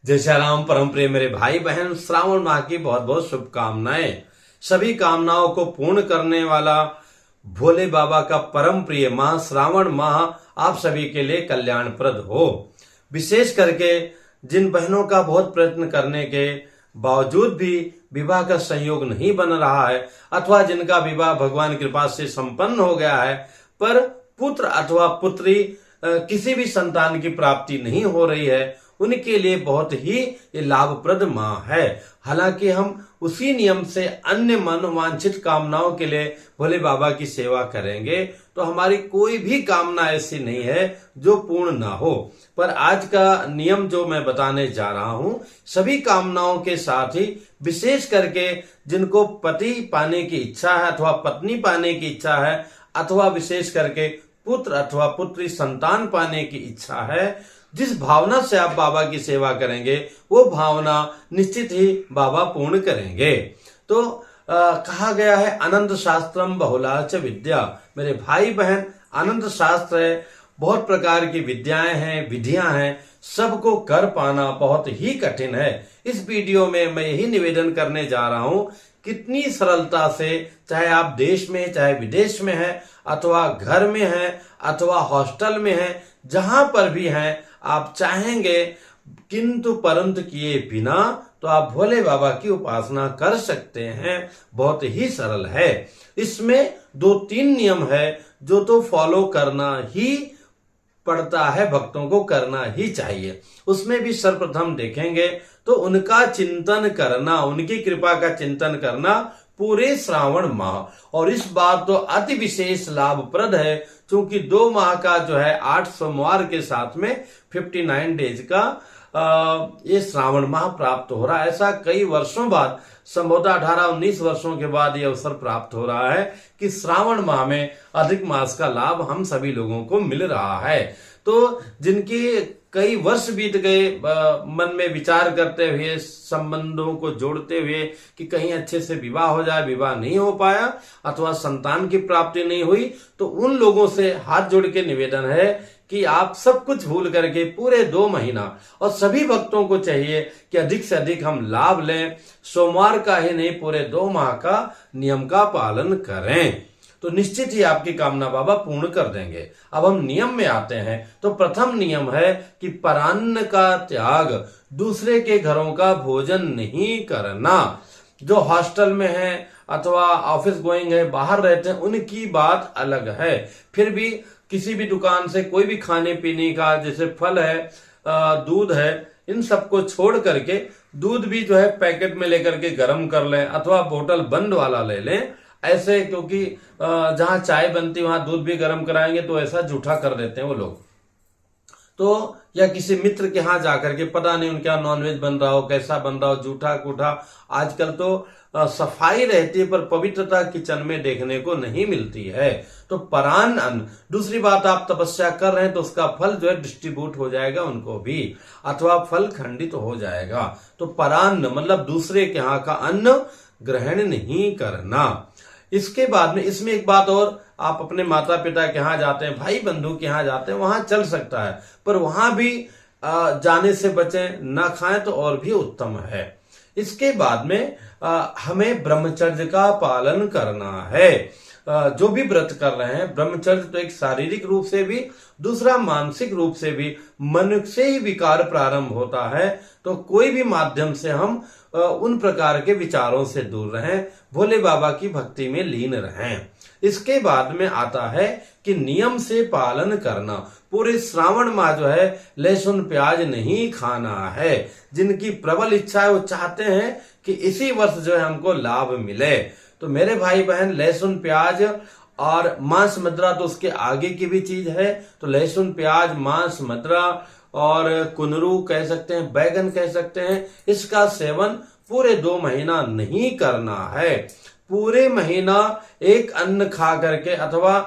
जय श्री राम। परम प्रिय मेरे भाई बहन, श्रावण माह की बहुत बहुत शुभकामनाएं। सभी कामनाओं को पूर्ण करने वाला भोले बाबा का परम प्रिय माह श्रावण माह आप सभी के लिए कल्याणप्रद हो। विशेष करके जिन बहनों का बहुत प्रयत्न करने के बावजूद भी विवाह का संयोग नहीं बन रहा है, अथवा जिनका विवाह भगवान की कृपा से संपन्न हो गया है, पर पुत्र अथवा पुत्री किसी भी संतान की प्राप्ति नहीं हो रही है, उनके लिए बहुत ही ये लाभप्रद माह है। हालांकि हम उसी नियम से अन्य मनोवांछित कामनाओं के लिए भोले बाबा की सेवा करेंगे तो हमारी कोई भी कामना ऐसी नहीं है जो पूर्ण ना हो। पर आज का नियम जो मैं बताने जा रहा हूं, सभी कामनाओं के साथ ही विशेष करके जिनको पति पाने की इच्छा है अथवा पत्नी पाने की इच्छा है, अथवा विशेष करके पुत्र अथवा पुत्री संतान पाने की इच्छा है, जिस भावना से आप बाबा की सेवा करेंगे वो भावना निश्चित ही बाबा पूर्ण करेंगे। तो कहा गया है आनंद शास्त्रम बहुलाच विद्या। मेरे भाई बहन, आनंद शास्त्र है, बहुत प्रकार की विद्याएं हैं, विधियां हैं, सबको कर पाना बहुत ही कठिन है। इस वीडियो में मैं यही निवेदन करने जा रहा हूं, कितनी सरलता से, चाहे आप देश में चाहे विदेश में हैं, अथवा घर में हैं अथवा हॉस्टल में हैं, जहां पर भी हैं, आप चाहेंगे किंतु परंतु किए बिना तो आप भोले बाबा की उपासना कर सकते हैं। बहुत ही सरल है। इसमें 2-3 नियम है जो तो फॉलो करना ही पड़ता है, भक्तों को करना ही चाहिए। उसमें भी सर्वप्रथम देखेंगे तो उनका चिंतन करना, उनकी कृपा का चिंतन करना पूरे श्रावण माह। और इस बार तो अति विशेष लाभप्रद है क्योंकि 2 माह का जो है 8 सोमवार के साथ में 59 डेज का ये श्रावण माह प्राप्त हो रहा है। ऐसा कई वर्षों बाद, संभवतः 18-19 वर्षों के बाद ये अवसर प्राप्त हो रहा है कि श्रावण माह में अधिक मास का लाभ हम सभी लोगों को मिल रहा है। तो जिनकी कई वर्ष बीत गए मन में विचार करते हुए, संबंधों को जोड़ते हुए कि कहीं अच्छे से विवाह हो जाए, विवाह नहीं हो पाया अथवा संतान की प्राप्ति नहीं हुई, तो उन लोगों से हाथ जोड़ के निवेदन है कि आप सब कुछ भूल करके पूरे 2 महीना, और सभी भक्तों को चाहिए कि अधिक से अधिक हम लाभ लें, सोमवार का ही नहीं पूरे 2 माह का नियम का पालन करें तो निश्चित ही आपकी कामना बाबा पूर्ण कर देंगे। अब हम नियम में आते हैं तो प्रथम नियम है कि परान्न का त्याग, दूसरे के घरों का भोजन नहीं करना। जो हॉस्टल में है अथवा ऑफिस गोइंग है, बाहर रहते हैं, उनकी बात अलग है। फिर भी किसी भी दुकान से कोई भी खाने पीने का, जैसे फल है, दूध है, इन सबको छोड़ करके दूध भी जो है पैकेट में लेकर के गर्म कर लें अथवा बोतल बंद वाला ले लें। ऐसे क्योंकि जहां चाय बनती वहां दूध भी गर्म कराएंगे तो ऐसा जूठा कर देते हैं वो लोग। तो या किसी मित्र के यहाँ जाकर के, पता नहीं उनके यहाँ नॉनवेज बन रहा हो, कैसा बन रहा हो, जूठा कूठा। आजकल तो सफाई रहती है पर पवित्रता किचन में देखने को नहीं मिलती है। तो परान्न अन्न। दूसरी बात, आप तपस्या कर रहे हैं तो उसका फल जो है डिस्ट्रीब्यूट हो जाएगा उनको भी, अथवा फल खंडित हो जाएगा। तो परान्न मतलब दूसरे के यहाँ का अन्न ग्रहण नहीं करना। इसके बाद में इसमें एक बात और, आप अपने माता पिता के यहाँ जाते हैं, भाई बंधु के यहाँ जाते हैं, वहां चल सकता है, पर वहां भी जाने से बचें, ना खाएं तो और भी उत्तम है। इसके बाद में हमें ब्रह्मचर्य का पालन करना है। जो भी व्रत कर रहे हैं, ब्रह्मचर्य तो एक शारीरिक रूप से भी, दूसरा मानसिक रूप से भी। मनुष्य से ही विकार प्रारंभ होता है, तो कोई भी माध्यम से हम उन प्रकार के विचारों से दूर रहें, भोले बाबा की भक्ति में लीन रहें। इसके बाद में आता है कि नियम से पालन करना। पूरे श्रावण माह जो है लहसुन प्याज नहीं खाना है। जिनकी प्रबल इच्छा है, वो चाहते हैं कि इसी वर्ष जो है हमको लाभ मिले, तो मेरे भाई बहन, लहसुन प्याज और मांस मदिरा तो उसके आगे की भी चीज है। तो लहसुन प्याज, मांस मदिरा और कुनरू कह सकते हैं, बैगन कह सकते हैं, इसका सेवन पूरे 2 महीना नहीं करना है। पूरे महीना एक अन्न खा करके अथवा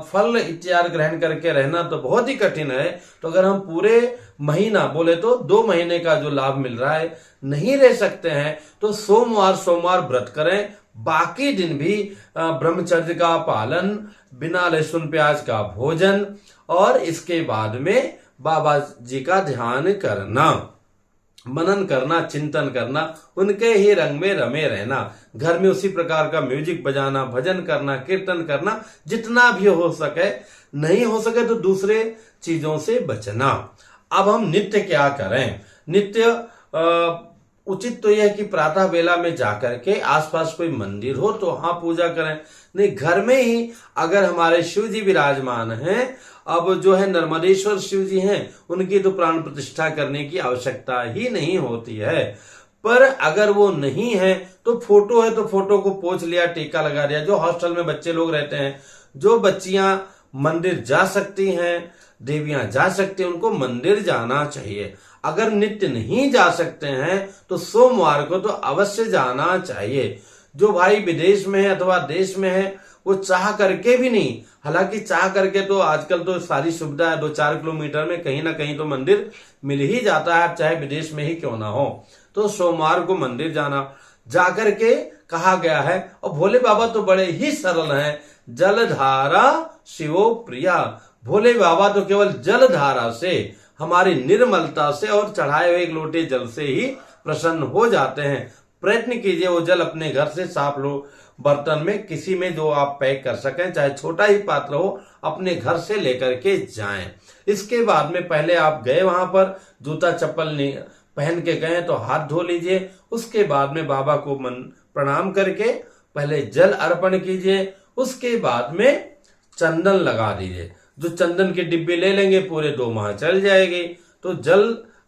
फल इत्यादि ग्रहण करके रहना तो बहुत ही कठिन है। तो अगर हम पूरे महीना, बोले तो 2 महीने का जो लाभ मिल रहा है, नहीं रह सकते हैं, तो सोमवार व्रत करें। बाकी दिन भी ब्रह्मचर्य का पालन, बिना लहसुन प्याज का भोजन, और इसके बाद में बाबा जी का ध्यान करना। मनन करना, चिंतन करना, उनके ही रंग में रमे रहना, घर में उसी प्रकार का म्यूजिक बजाना, भजन करना, कीर्तन करना, जितना भी हो सके। नहीं हो सके तो दूसरे चीजों से बचना। अब हम नित्य क्या करें? नित्य उचित तो यह है कि प्रातः बेला में जाकर के आसपास कोई मंदिर हो तो वहां पूजा करें। नहीं, घर में ही अगर हमारे शिव जी विराजमान हैं, अब जो है नर्मदेश्वर शिव जी हैं, उनकी तो प्राण प्रतिष्ठा करने की आवश्यकता ही नहीं होती है। पर अगर वो नहीं है तो फोटो है तो फोटो को पोंछ लिया, टीका लगा दिया। जो हॉस्टल में बच्चे लोग रहते हैं, जो बच्चियां मंदिर जा सकती हैं, देवियां जा सकती हैं, उनको मंदिर जाना चाहिए। अगर नित्य नहीं जा सकते हैं तो सोमवार को तो अवश्य जाना चाहिए। जो भाई विदेश में है अथवा देश में है, वो चाह करके भी नहीं, हालांकि चाह करके तो आजकल तो सारी सुविधा है, 2-4 किलोमीटर में कहीं ना कहीं तो मंदिर मिल ही जाता है, चाहे विदेश में ही क्यों ना हो। तो सोमवार को मंदिर जाकर के कहा गया है। और भोले बाबा तो बड़े ही सरल हैं, जलधारा शिवो प्रिया। भोले बाबा तो केवल जलधारा से, हमारी निर्मलता से और चढ़ाए हुए एक लोटे जल से ही प्रसन्न हो जाते हैं। प्रयत्न कीजिए वो जल अपने घर से साफ लो, बर्तन में किसी में जो आप पैक कर सकें, चाहे छोटा ही पात्र हो, अपने घर से लेकर के जाएं। इसके बाद में पहले आप गए वहां पर, जूता चप्पल पहन के गए तो हाथ धो लीजिए। उसके बाद में बाबा को प्रणाम करके पहले जल अर्पण कीजिए। उसके बाद में चंदन लगा दीजिए। जो चंदन की डिब्बी ले लेंगे पूरे 2 माह चल जाएगी। तो जल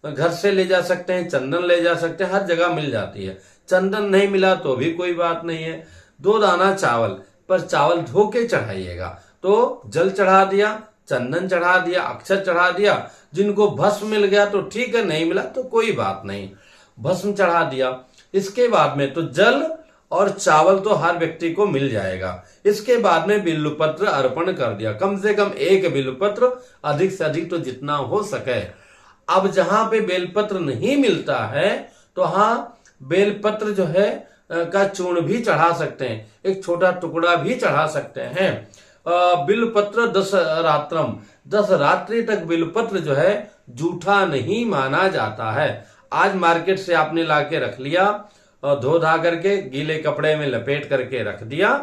घर से ले जा सकते हैं, चंदन ले जा सकते हैं, हर जगह मिल जाती है। चंदन नहीं मिला तो भी कोई बात नहीं है। 2 दाना चावल, पर चावल धो के चढ़ाइएगा। तो जल चढ़ा दिया, चंदन चढ़ा दिया, अक्षत चढ़ा दिया। जिनको भस्म मिल गया तो ठीक है, नहीं मिला तो कोई बात नहीं, भस्म चढ़ा दिया। इसके बाद में तो जल और चावल तो हर व्यक्ति को मिल जाएगा। इसके बाद में बिल्वपत्र अर्पण कर दिया, कम से कम 1 बिल्वपत्र, अधिक से अधिक तो जितना हो सके। अब जहां पे बेलपत्र नहीं मिलता है तो हाँ, बेलपत्र जो है का चूर्ण भी चढ़ा सकते हैं, एक छोटा टुकड़ा भी चढ़ा सकते हैं। बिल्वपत्र 10 रात्रम, 10 रात्रि तक बिल्वपत्र जो है जूठा नहीं माना जाता है। आज मार्केट से आपने लाके रख लिया और धो धा करके गीले कपड़े में लपेट करके रख दिया।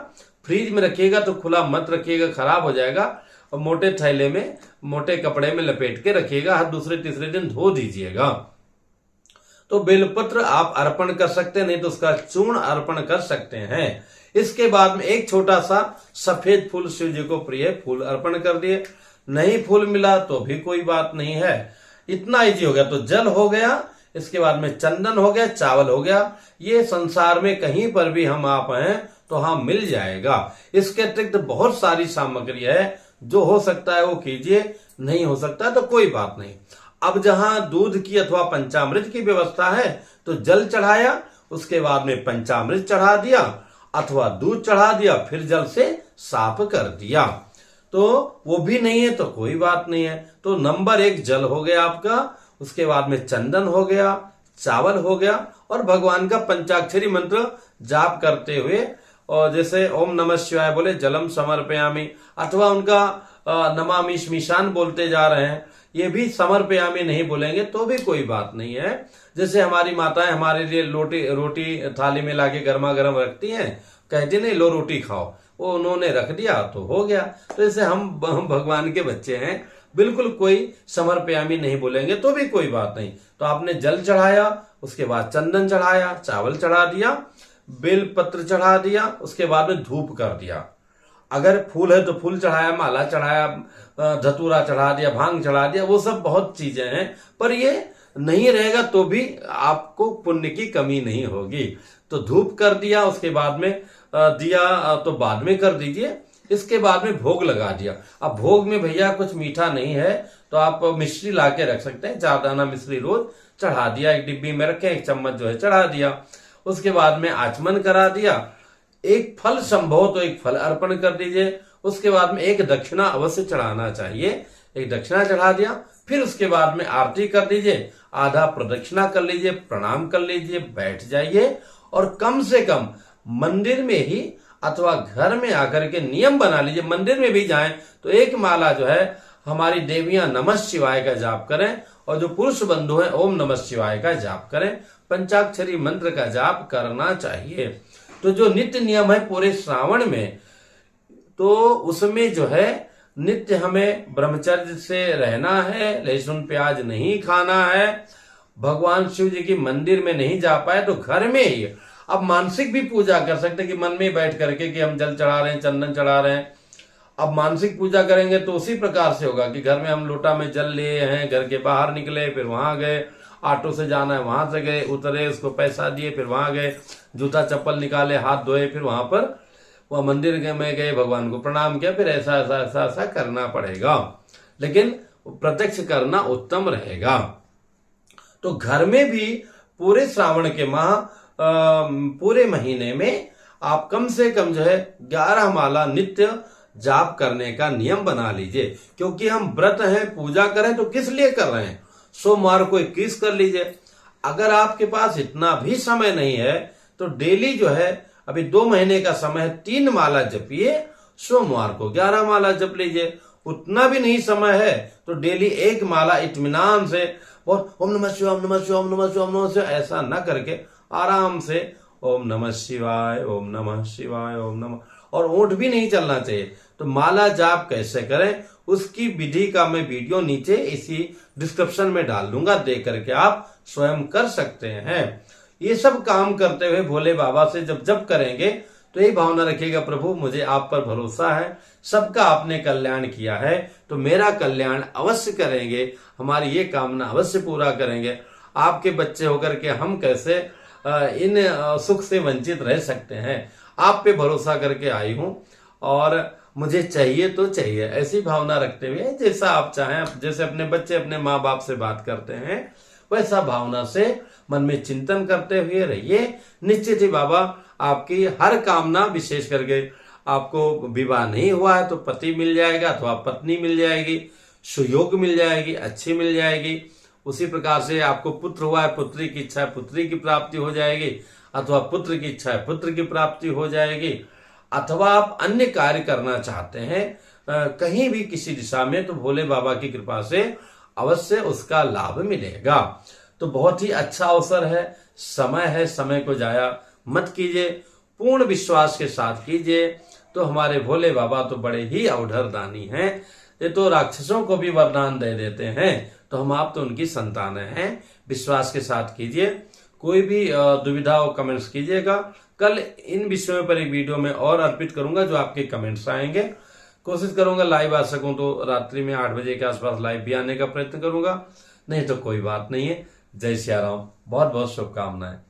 फ्रिज में रखिएगा तो खुला मत रखिएगा, खराब हो जाएगा। और मोटे थैले में, मोटे कपड़े में लपेट के रखिएगा, हर दूसरे तीसरे दिन धो दीजिएगा। तो बेलपत्र आप अर्पण कर सकते हैं, नहीं तो उसका चूर्ण अर्पण कर सकते हैं। इसके बाद में एक छोटा सा सफेद फूल, शिव जी को प्रिय फूल अर्पण कर दिए। नहीं फूल मिला तो भी कोई बात नहीं है। इतना इजी हो गया। तो जल हो गया, इसके बाद में चंदन हो गया, चावल हो गया। ये संसार में कहीं पर भी हम आप हैं तो हाँ मिल जाएगा। इसके अतिरिक्त बहुत सारी सामग्री है, जो हो सकता है वो कीजिए, नहीं हो सकता तो कोई बात नहीं। अब जहां दूध की अथवा पंचामृत की व्यवस्था है तो जल चढ़ाया, उसके बाद में पंचामृत चढ़ा दिया अथवा दूध चढ़ा दिया, फिर जल से साफ कर दिया। तो वो भी नहीं है तो कोई बात नहीं है। तो नंबर 1 जल हो गया आपका, उसके बाद में चंदन हो गया, चावल हो गया, और भगवान का पंचाक्षरी मंत्र जाप करते हुए, और जैसे ओम नमः शिवाय बोले जलम समर्पयामि, अथवा उनका नमामि स्मिशान बोलते जा रहे हैं, ये भी समर्पयामि नहीं बोलेंगे तो भी कोई बात नहीं है। जैसे हमारी माताएं हमारे लिए रोटी थाली में लाके गर्मा गर्म रखती हैं, कहती नहीं लो रोटी खाओ, वो उन्होंने रख दिया तो हो गया। तो जैसे हम भगवान के बच्चे हैं, बिल्कुल कोई समर्पयामि नहीं बोलेंगे तो भी कोई बात नहीं। तो आपने जल चढ़ाया, उसके बाद चंदन चढ़ाया, चावल चढ़ा दिया, बेल पत्र चढ़ा दिया, उसके बाद में धूप कर दिया। अगर फूल है तो फूल चढ़ाया, माला चढ़ाया, धतूरा चढ़ा दिया, भांग चढ़ा दिया, वो सब बहुत चीजें हैं। पर ये नहीं रहेगा तो भी आपको पुण्य की कमी नहीं होगी। तो धूप कर दिया, उसके बाद में दिया तो बाद में कर दीजिए। इसके बाद में भोग लगा दिया। अब भोग में भैया कुछ मीठा नहीं है तो आप मिश्री ला के रख सकते हैं, 4 दाना मिश्री रोज चढ़ा दिया, एक डिब्बी में रखे, 1 चम्मच जो है चढ़ा दिया। उसके बाद में आचमन करा दिया। एक फल संभव तो एक फल अर्पण कर दीजिए। उसके बाद में एक दक्षिणा अवश्य चढ़ाना चाहिए, एक दक्षिणा चढ़ा दिया। फिर उसके बाद में आरती कर दीजिए, आधा प्रदक्षिणा कर लीजिए, प्रणाम कर लीजिए, बैठ जाइए। और कम से कम मंदिर में ही अथवा घर में आकर के नियम बना लीजिए, मंदिर में भी जाएं तो एक माला जो है हमारी देवियां नमः शिवाय का जाप करें और जो पुरुष बंधु हैं ओम नमः शिवाय का जाप करें, पंचाक्षरी मंत्र का जाप करना चाहिए। तो जो नित्य नियम है पूरे श्रावण में, तो उसमें जो है नित्य हमें ब्रह्मचर्य से रहना है, लहसुन प्याज नहीं खाना है, भगवान शिव जी की मंदिर में नहीं जा पाए तो घर में ही अब मानसिक भी पूजा कर सकते कि मन में बैठ करके कि हम जल चढ़ा रहे हैं, चंदन चढ़ा रहे हैं। अब मानसिक पूजा करेंगे तो उसी प्रकार से होगा कि घर में हम लोटा में जल लिए हैं, घर के बाहर निकले, फिर वहां गए, ऑटो से जाना है वहां से गए, उतरे, उसको पैसा दिए, फिर वहां गए, जूता चप्पल निकाले, हाथ धोए, फिर वहां पर वह मंदिर में गए, भगवान को प्रणाम किया, फिर ऐसा ऐसा ऐसा ऐसा करना पड़ेगा। लेकिन प्रत्यक्ष करना उत्तम रहेगा। तो घर में भी पूरे श्रावण के माह पूरे महीने में आप कम से कम जो है 11 माला नित्य जाप करने का नियम बना लीजिए। क्योंकि हम व्रत हैं, पूजा करें तो किस लिए कर रहे हैं? सोमवार को 21 कर लीजिए। अगर आपके पास इतना भी समय नहीं है तो डेली जो है, अभी 2 महीने का समय है, 3 माला जपिए, सोमवार को 11 माला जप लीजिए। उतना भी नहीं समय है तो डेली 1 माला इत्मीनान से, और ओम नमः शिवाय, ओम नमः शिवाय, ओम नमः शिवाय, ओम नमः शिवाय ऐसा न करके आराम से ओम नमः शिवाय, ओम नमः शिवाय, ओम नमः, और ओंठ भी नहीं चलना चाहिए। तो माला जाप कैसे करें उसकी विधि का मैं वीडियो नीचे इसी डिस्क्रिप्शन में डाल दूंगा, देख करके आप स्वयं कर सकते हैं। ये सब काम करते हुए भोले बाबा से जब करेंगे तो यही भावना रखिएगा, प्रभु मुझे आप पर भरोसा है, सबका आपने कल्याण किया है तो मेरा कल्याण अवश्य करेंगे, हमारी ये कामना अवश्य पूरा करेंगे। आपके बच्चे होकर के हम कैसे इन सुख से वंचित रह सकते हैं? आप पे भरोसा करके आई हूं और मुझे चाहिए तो चाहिए, ऐसी भावना रखते हुए जैसा आप चाहें, जैसे अपने बच्चे अपने माँ बाप से बात करते हैं वैसा भावना से मन में चिंतन करते हुए रहिए। निश्चित ही बाबा आपकी हर कामना, विशेष करके आपको विवाह नहीं हुआ है तो पति मिल जाएगा अथवा पत्नी मिल जाएगी, सुयोग मिल जाएगी, अच्छी मिल जाएगी। उसी प्रकार से आपको पुत्र हुआ है, पुत्री की इच्छा है पुत्री की प्राप्ति हो जाएगी, अथवा पुत्र की इच्छा है पुत्र की प्राप्ति हो जाएगी। अथवा आप अन्य कार्य करना चाहते हैं कहीं भी किसी दिशा में, तो भोले बाबा की कृपा से अवश्य उसका लाभ मिलेगा। तो बहुत ही अच्छा अवसर है, समय है, समय को जाया मत कीजिए, पूर्ण विश्वास के साथ कीजिए। तो हमारे भोले बाबा तो बड़े ही अवधर दानी हैं, ये तो राक्षसों को भी वरदान दे देते हैं, तो हम आप तो उनकी संतानें हैं। विश्वास के साथ कीजिए। कोई भी दुविधा हो कमेंट्स कीजिएगा। कल इन विषयों पर एक वीडियो में और अर्पित करूंगा जो आपके कमेंट्स आएंगे। कोशिश करूंगा लाइव आ सकूं तो रात्रि में 8 बजे के आसपास लाइव भी आने का प्रयत्न करूंगा, नहीं तो कोई बात नहीं है। जय सिया राम, बहुत बहुत शुभकामनाएं।